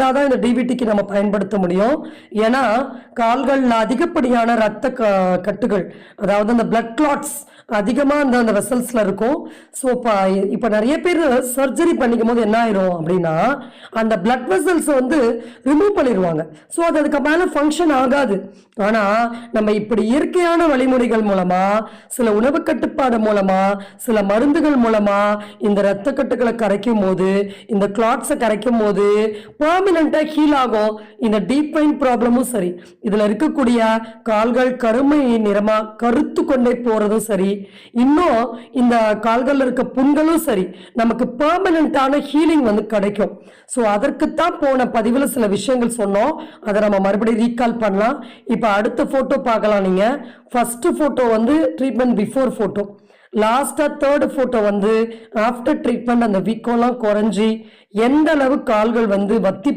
தான் இந்த டிவிடிக்கு நம்ம பயன்படுத்த முடியும். ஏன்னா கால்கள்ல அதிகப்படியான ரத்த கட்டுகள், அதாவது அந்த பிளட் கிளாட்ஸ் அதிகமா அந்த வெசல்ஸ்ல இருக்கும். ஸோ இப்போ நிறைய பேர் சர்ஜரி பண்ணிக்கும் போது என்ன ஆயிரும் அப்படின்னா அந்த பிளட் வெசல்ஸ் வந்து ரிமூவ் பண்ணிடுவாங்க. ஸோ அது அதுக்கு மேல ஃபங்க்ஷன் ஆகாது. ஆனா நம்ம இப்படி இயற்கையான வழிமுறைகள் மூலமா, சில உணவு கட்டுப்பாடு மூலமா, சில மருந்துகள் மூலமா இந்த ரத்த கட்டுகளை கரைக்கும் போது, இந்த கிளாட்ஸை கரைக்கும் போது பெர்மனண்டா ஹீல் ஆகும். இந்த டீப் வெயின் ப்ராப்ளமும் சரி, இதுல இருக்கக்கூடிய கால்கள் கருமை நிறமா கருத்து கொண்டே போறதும் சரி, இன்னும் இந்த கால்கள் இருக்க புண்களும் சரி, நமக்கு பெர்மனண்டான ஹீலிங் வந்து கிடைக்கும். ஸோ அதற்குத்தான் போன பதிவுல சில விஷயங்கள் சொன்னோம். அதை நம்ம மறுபடியும் ரீகால் பண்ணலாம். இப்போ அடுத்த போட்டோ பார்க்கலாம். நீங்க ஃபர்ஸ்ட் போட்டோ வந்து ட்ரீட்மெண்ட் பிஃபோர் போட்டோ, லாஸ்டா தேர்ட் போட்டோ வந்து ஆஃப்டர் ட்ரீட்மெண்ட். அந்த வீக்கம்லாம் குறைஞ்சி எந்த அளவு கால்கள் வந்து வத்தி